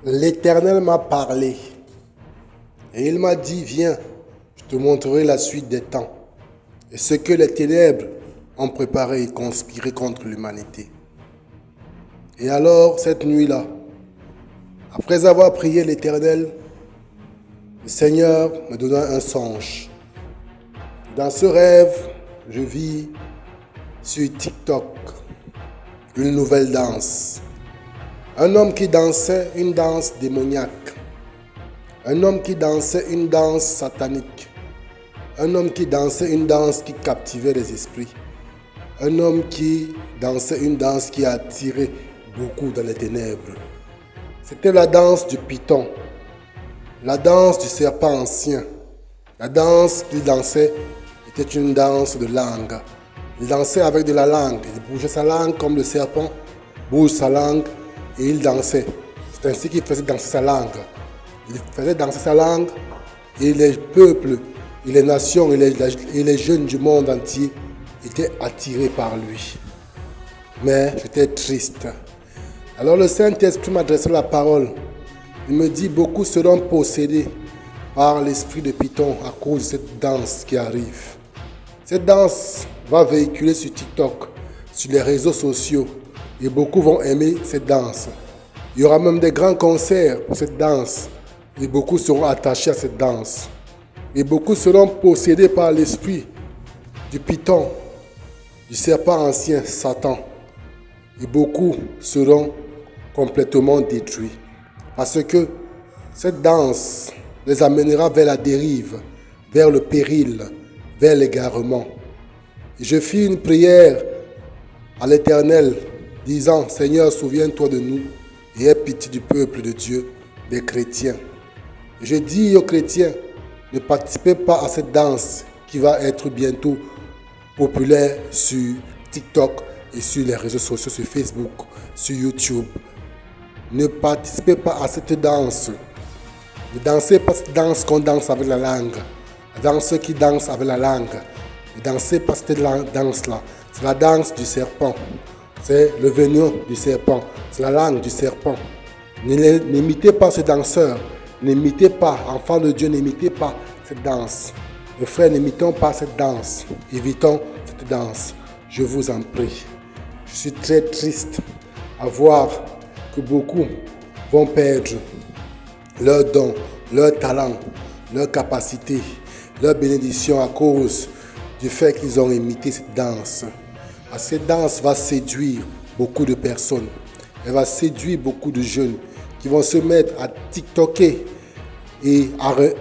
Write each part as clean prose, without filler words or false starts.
L'Éternel m'a parlé et il m'a dit, viens, je te montrerai la suite des temps et ce que les ténèbres ont préparé et conspiré contre l'humanité. Et alors, cette nuit-là, après avoir prié l'Éternel, le Seigneur me donna un songe. Dans ce rêve, je vis sur TikTok une nouvelle danse. Un homme qui dansait une danse démoniaque. Un homme qui dansait une danse satanique. Un homme qui dansait une danse qui captivait les esprits. Un homme qui dansait une danse qui attirait beaucoup dans les ténèbres. C'était la danse du python. La danse du serpent ancien. La danse qu'il dansait était une danse de langue. Il dansait avec de la langue. Il bougeait sa langue comme le serpent bouge sa langue et il dansait. C'est ainsi qu'il faisait danser sa langue. Il faisait danser sa langue et les peuples, et les nations et les jeunes du monde entier étaient attirés par lui. Mais j'étais triste. Alors le Saint-Esprit m'adressa la parole. Il me dit, beaucoup seront possédés par l'esprit de Python à cause de cette danse qui arrive. Cette danse va véhiculer sur TikTok, sur les réseaux sociaux, et beaucoup vont aimer cette danse. Il y aura même des grands concerts pour cette danse, et beaucoup seront attachés à cette danse. Et beaucoup seront possédés par l'esprit du Python, du serpent ancien, Satan. Et beaucoup seront complètement détruits. Parce que cette danse les amènera vers la dérive, vers le péril, vers l'égarement. Et je fis une prière à l'Éternel, disant, Seigneur, souviens-toi de nous et aie pitié du peuple de Dieu, des chrétiens. Et je dis aux chrétiens, ne participez pas à cette danse qui va être bientôt populaire sur TikTok et sur les réseaux sociaux, sur Facebook, sur YouTube. Ne participez pas à cette danse. Ne dansez pas cette danse qu'on danse avec la langue. La danse qui danse avec la langue. Ne dansez pas cette danse-là. C'est la danse du serpent. C'est le venin du serpent. C'est la langue du serpent. N'imitez pas ce danseur. N'imitez pas, enfants de Dieu, n'imitez pas cette danse. Mes frères, n'imitons pas cette danse. Évitons cette danse. Je vous en prie. Je suis très triste à voir que beaucoup vont perdre leur don, leur talent, leur capacité, leur bénédiction à cause du fait qu'ils ont imité cette danse. Cette danse va séduire beaucoup de personnes. Elle va séduire beaucoup de jeunes qui vont se mettre à TikToker et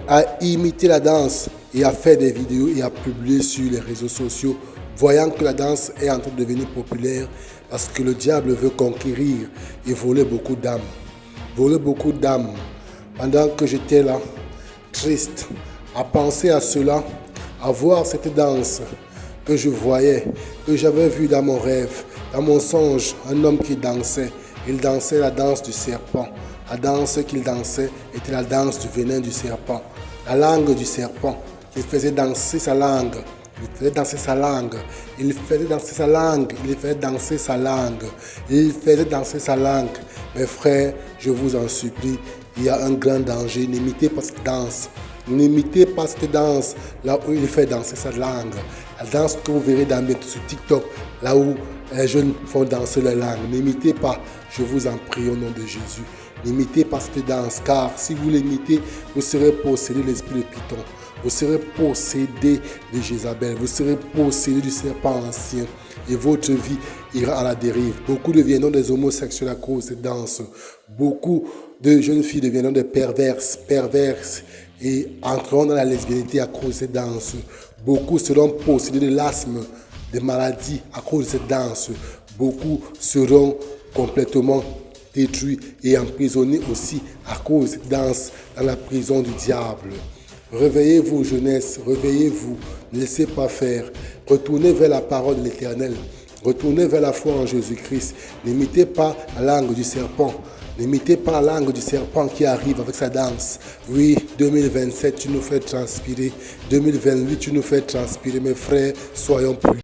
à imiter la danse et à faire des vidéos et à publier sur les réseaux sociaux, voyant que la danse est en train de devenir populaire parce que le diable veut conquérir et voler beaucoup d'âmes. Voler beaucoup d'âmes. Pendant que j'étais là, triste, à penser à cela, à voir cette danse que je voyais, que j'avais vue dans mon rêve, dans mon songe, un homme qui dansait. Il dansait la danse du serpent. La danse qu'il dansait était la danse du venin du serpent. La langue du serpent. Il faisait danser sa langue. Il faisait danser sa langue. Il faisait danser sa langue. Il faisait danser sa langue. Il faisait danser sa langue. Mes frères, je vous en supplie, il y a un grand danger. N'imitez pas cette danse. N'imitez pas cette danse là où il fait danser sa langue. La danse que vous verrez sur TikTok, là où les jeunes font danser leur langue. N'imitez pas, je vous en prie au nom de Jésus. N'imitez pas cette danse, car si vous l'imitez, vous serez possédé de l'esprit de Python. Vous serez possédé de Jézabel. Vous serez possédé du serpent ancien. Et votre vie ira à la dérive. Beaucoup deviendront des homosexuels à cause de cette danse. Beaucoup de jeunes filles deviendront des perverses et entreront dans la lesbianité à cause de cette danse. Beaucoup seront possédés de l'asthme, des maladies à cause de cette danse. Beaucoup seront complètement détruits et emprisonnés aussi à cause de cette danse dans la prison du diable. Réveillez-vous, jeunesse, réveillez-vous, ne laissez pas faire. Retournez vers la parole de l'Éternel. Retournez vers la foi en Jésus-Christ. N'imitez pas la langue du serpent. N'imitez pas la langue du serpent qui arrive avec sa danse. Oui, 2027, tu nous fais transpirer. 2028, tu nous fais transpirer. Mes frères, soyons prudents.